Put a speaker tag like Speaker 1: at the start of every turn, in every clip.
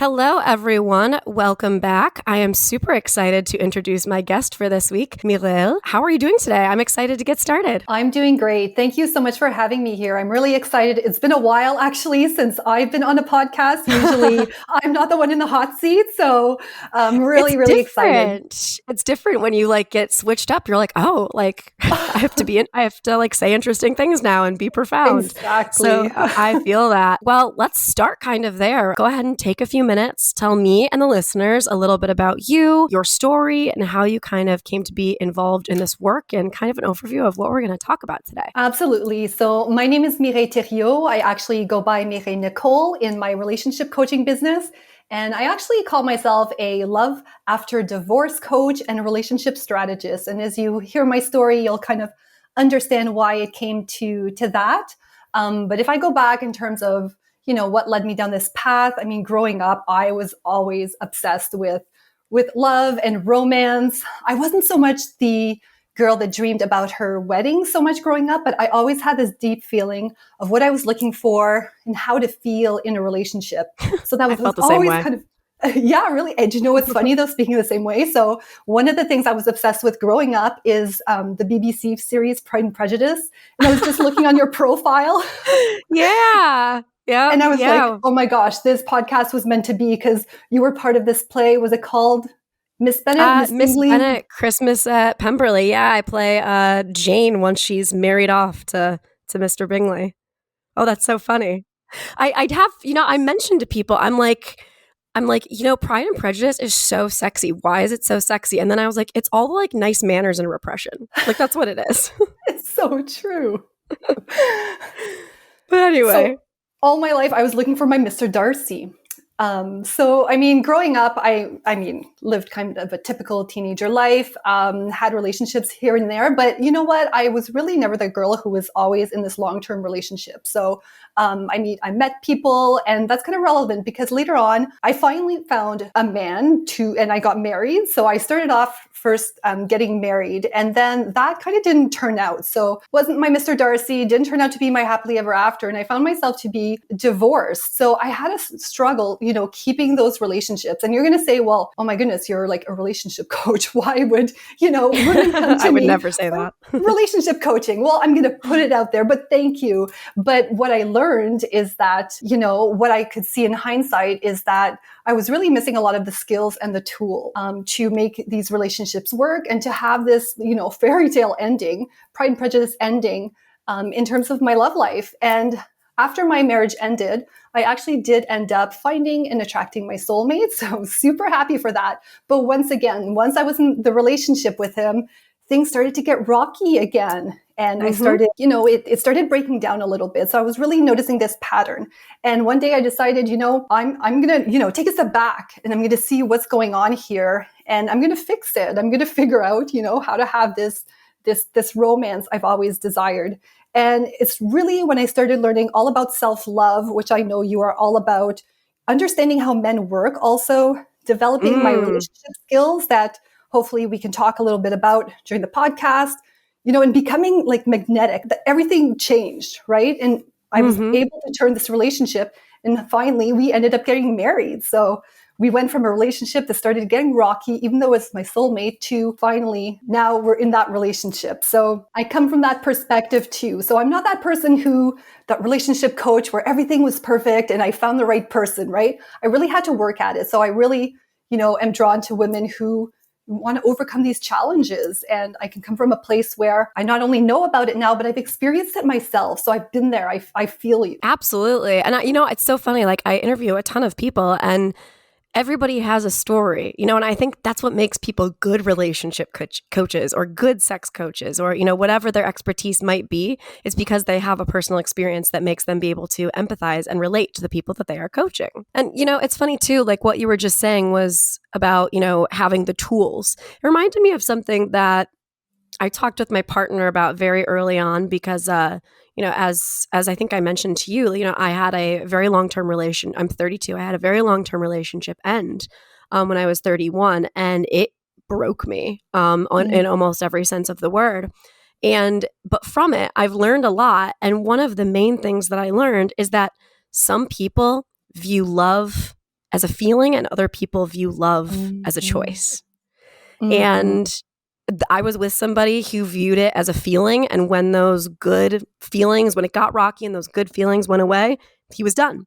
Speaker 1: Hello, everyone. Welcome back. I am super excited to introduce my guest for this week, Mireille. How are you doing today? I'm excited to get started.
Speaker 2: I'm doing great. Thank you so much for having me here. I'm really excited. It's been a while, actually, since I've been on a podcast. Usually, I'm not the one in the hot seat, so I'm really excited.
Speaker 1: It's different when you get switched up. You're like, oh, I have to say interesting things now and be profound.
Speaker 2: Exactly.
Speaker 1: So I feel that. Well, let's start kind of there. Go ahead and take a few minutes. Tell me and the listeners a little bit about you, your story, and how you kind of came to be involved in this work, and kind of an overview of what we're going to talk about today.
Speaker 2: Absolutely. So my name is Mireille Thériault. I actually go by Mireille Nicole in my relationship coaching business. And I actually call myself a love after divorce coach and a relationship strategist. And as you hear my story, you'll kind of understand why it came to that. But if I go back in terms of, what led me down this path, I mean, growing up, I was always obsessed with love and romance. I wasn't so much the girl that dreamed about her wedding so much growing up, but I always had this deep feeling of what I was looking for and how to feel in a relationship. So that was always kind of, yeah, really. And you know what's funny though, speaking of the same way? So one of the things I was obsessed with growing up is the BBC series Pride and Prejudice. And I was just looking on your profile.
Speaker 1: Yeah. Yeah.
Speaker 2: And I was like, oh my gosh, this podcast was meant to be because you were part of this play. Was it called Miss Bennet?
Speaker 1: Miss Bennet, Christmas at Pemberley. Yeah, I play Jane once she's married off to Mr. Bingley. Oh, that's so funny. I'd have, I mentioned to people, I'm like, Pride and Prejudice is so sexy. Why is it so sexy? And then I was like, it's all the nice manners and repression. That's what it is.
Speaker 2: It's so true.
Speaker 1: But anyway.
Speaker 2: So, all my life, I was looking for my Mr. Darcy. So, I mean, growing up, I lived kind of a typical teenager life, had relationships here and there, but you know what? I was really never the girl who was always in this long-term relationship. So, I met people, and that's kind of relevant because later on, I finally found a man and I got married. So I started off first getting married, and then that kind of didn't turn out. So wasn't my Mr. Darcy, didn't turn out to be my happily ever after. And I found myself to be divorced. So I had a struggle, keeping those relationships. And you're going to say, well, oh my goodness, you're like a relationship coach. Why would, women come to
Speaker 1: I would
Speaker 2: me
Speaker 1: never say that.
Speaker 2: Relationship coaching. Well, I'm going to put it out there, but thank you. But what I learned is that, what I could see in hindsight is that I was really missing a lot of the skills and the tool to make these relationships work and to have this, fairy tale ending, Pride and Prejudice ending in terms of my love life. And after my marriage ended, I actually did end up finding and attracting my soulmate. So I'm super happy for that. But once I was in the relationship with him, things started to get rocky again. And I started, it started breaking down a little bit. So I was really noticing this pattern. And one day I decided, I'm going to, take a step back and I'm going to see what's going on here. And I'm going to fix it. I'm going to figure out, how to have this romance I've always desired. And it's really when I started learning all about self-love, which I know you are all about, understanding how men work, also developing my relationship skills that hopefully we can talk a little bit about during the podcast, and becoming magnetic, that everything changed, right? And I was able to turn this relationship, and finally we ended up getting married. So we went from a relationship that started getting rocky, even though it's my soulmate, to finally now we're in that relationship. So I come from that perspective too. So I'm not that person that relationship coach where everything was perfect and I found the right person, right? I really had to work at it. So I really, am drawn to women who want to overcome these challenges. And I can come from a place where I not only know about it now, but I've experienced it myself. So I've been there. I feel you.
Speaker 1: Absolutely. And it's so funny. I interview a ton of people, and everybody has a story, and I think that's what makes people good relationship coaches or good sex coaches or, whatever their expertise might be. It's because they have a personal experience that makes them be able to empathize and relate to the people that they are coaching. And, it's funny too, what you were just saying was about, having the tools. It reminded me of something that I talked with my partner about very early on because, as I think I mentioned to you, I had a very long-term I'm 32. I had a very long-term relationship end when I was 31, and it broke me in almost every sense of the word. But from it, I've learned a lot. And one of the main things that I learned is that some people view love as a feeling and other people view love as a
Speaker 2: Mm-hmm.
Speaker 1: choice.
Speaker 2: Mm-hmm.
Speaker 1: And I was with somebody who viewed it as a feeling. And when those good feelings, when it got rocky and those good feelings went away, he was done.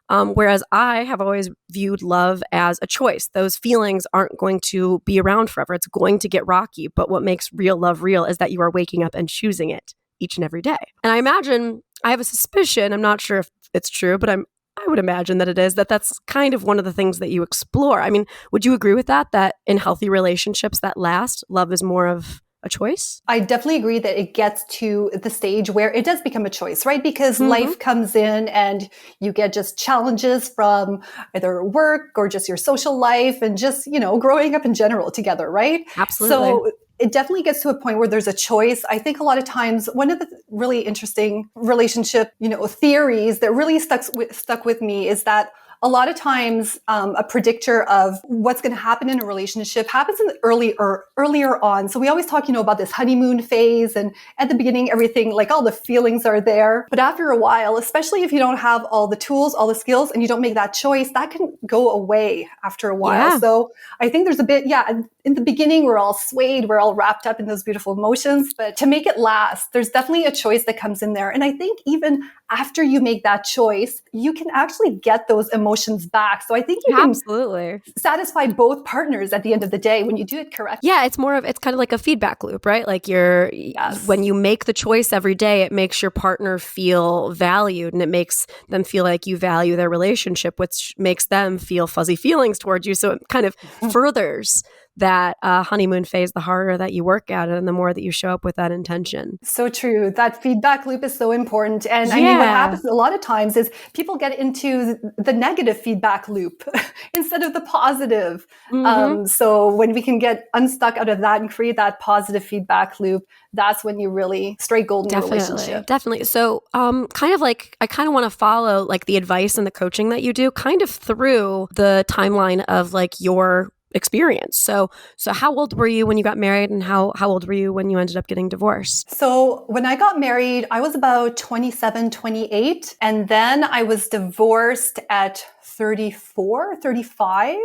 Speaker 1: Whereas I have always viewed love as a choice. Those feelings aren't going to be around forever. It's going to get rocky. But what makes real love real is that you are waking up and choosing it each and every day. And I imagine, I have a suspicion, I'm not sure if it's true, but I would imagine that it is, that that's kind of one of the things that you explore. I mean, would you agree with that, that in healthy relationships that last, love is more of a choice?
Speaker 2: I definitely agree that it gets to the stage where it does become a choice, right? Because life comes in and you get just challenges from either work or just your social life and just, growing up in general together, right?
Speaker 1: Absolutely.
Speaker 2: So it definitely gets to a point where there's a choice. I think a lot of times one of the really interesting relationship, theories that really stuck with me is that a lot of times a predictor of what's going to happen in a relationship happens in the earlier on. So we always talk, about this honeymoon phase, and at the beginning, everything, like all the feelings are there. But after a while, especially if you don't have all the tools, all the skills, and you don't make that choice, that can go away after a while.
Speaker 1: Yeah.
Speaker 2: So I think there's a bit, in the beginning, we're all swayed, we're all wrapped up in those beautiful emotions. But to make it last, there's definitely a choice that comes in there. And I think even after you make that choice, you can actually get those emotions back. So I think you can
Speaker 1: Absolutely
Speaker 2: satisfy both partners at the end of the day when you do it correctly.
Speaker 1: Yeah, it's kind of like a feedback loop, right? Like
Speaker 2: Yes.
Speaker 1: when you make the choice every day, it makes your partner feel valued, and it makes them feel like you value their relationship, which makes them feel fuzzy feelings towards you. So it kind of furthers that honeymoon phase, the harder that you work at it and the more that you show up with that intention.
Speaker 2: So true. That feedback loop is so important. And I mean, what
Speaker 1: Yeah.
Speaker 2: happens a lot of times is people get into the negative feedback loop instead of the positive. So when we can get unstuck out of that and create that positive feedback loop, that's when you really strike gold in your relationship.
Speaker 1: Definitely. So, kind of like, I kind of want to follow like the advice and the coaching that you do kind of through the timeline of like your experience. So how old were you when you got married, and how old were you when you ended up getting divorced?
Speaker 2: So when I got married, I was about 27, 28. And then I was divorced at 34, 35.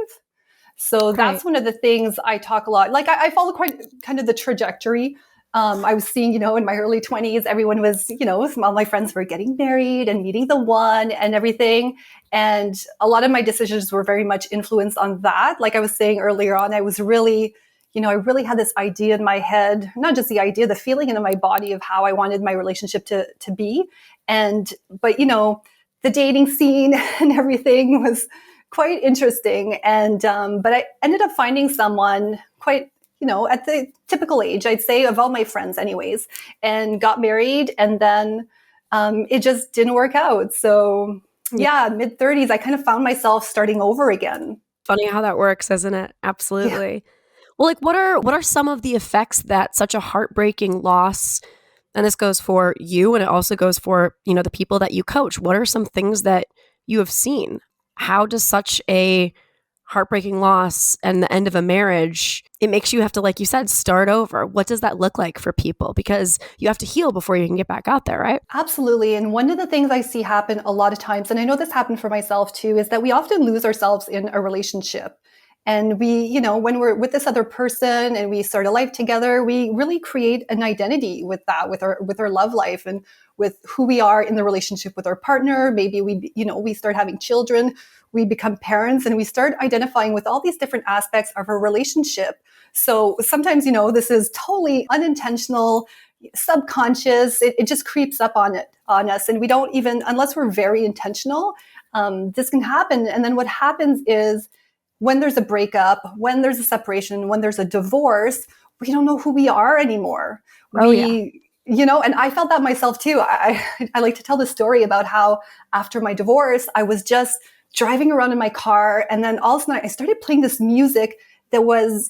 Speaker 2: So that's one of the things I talk a lot. Like I follow quite kind of the trajectory. I was seeing, in my early 20s, everyone was, all my friends were getting married and meeting the one and everything. And a lot of my decisions were very much influenced on that. Like I was saying earlier on, I was really, I really had this idea in my head, not just the idea, the feeling in my body of how I wanted my relationship to be. But the dating scene and everything was quite interesting. But I ended up finding someone quite, at the typical age, I'd say, of all my friends anyways, and got married. And then it just didn't work out. So mid 30s, I kind of found myself starting over again.
Speaker 1: Funny how that works, isn't it? Absolutely. Yeah. Well, like what are some of the effects that such a heartbreaking loss, and this goes for you and it also goes for, the people that you coach. What are some things that you have seen? How does such a heartbreaking loss and the end of a marriage, it makes you have to, like you said, start over? What does that look like for people? Because you have to heal before you can get back out there, right?
Speaker 2: Absolutely. And one of the things I see happen a lot of times, and I know this happened for myself too, is that we often lose ourselves in a relationship. And we, when we're with this other person and we start a life together, we really create an identity with that, with our love life and with who we are in the relationship with our partner. Maybe we start having children, we become parents, and we start identifying with all these different aspects of our relationship. So sometimes, this is totally unintentional, subconscious. It just creeps up on us. And we don't even, unless we're very intentional, this can happen. And then what happens is, when there's a breakup, when there's a separation, when there's a divorce, we don't know who we are anymore. And I felt that myself too. I like to tell the story about how after my divorce, I was just driving around in my car. And then all of a sudden I started playing this music that was,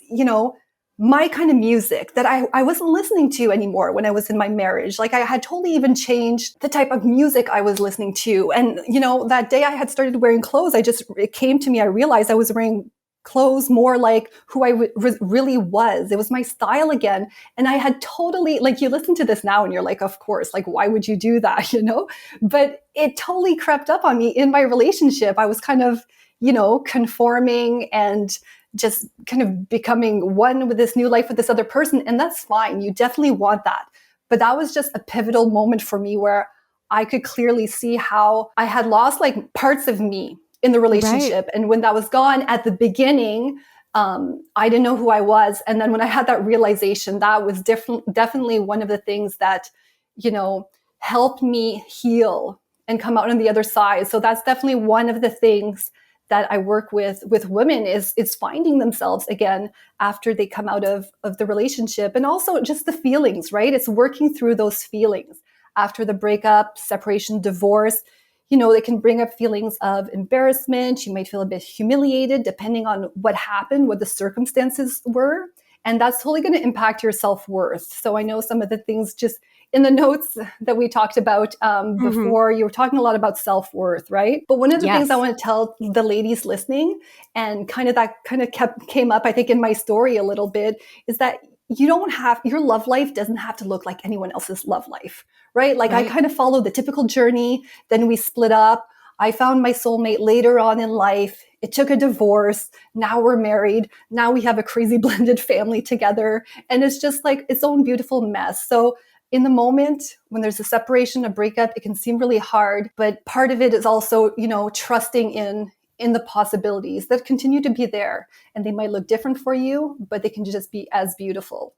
Speaker 2: my kind of music that I wasn't listening to anymore when I was in my marriage. Like I had totally even changed the type of music I was listening to. And, that day I had started wearing clothes. It came to me, I realized I was wearing clothes more like who I really was. It was my style again. And I had totally, like, you listen to this now and you're like, of course, like, why would you do that? But it totally crept up on me in my relationship. I was kind of, conforming and just kind of becoming one with this new life with this other person. And that's fine. You definitely want that. But that was just a pivotal moment for me where I could clearly see how I had lost like parts of me in the relationship. Right. And when that was gone at the beginning, I didn't know who I was. And then when I had that realization, that was definitely one of the things that, helped me heal and come out on the other side. So that's definitely one of the things that I work with women is finding themselves again after they come out of the relationship, and also just the feelings, right? It's working through those feelings after the breakup, separation, divorce. They can bring up feelings of embarrassment. You might feel a bit humiliated depending on what happened, what the circumstances were. And that's totally going to impact your self-worth. So I know some of the things just in the notes that we talked about before, you were talking a lot about self-worth, right? But one of the things I want to tell the ladies listening, and that came up, I think, in my story a little bit, is that your love life doesn't have to look like anyone else's love life, right? Like I kind of followed the typical journey. Then we split up. I found my soulmate later on in life. It took a divorce. Now we're married. Now we have a crazy blended family together. And it's just like its own beautiful mess. So in the moment, when there's a separation, a breakup, it can seem really hard. But part of it is also, trusting in the possibilities that continue to be there. And they might look different for you, but they can just be as beautiful.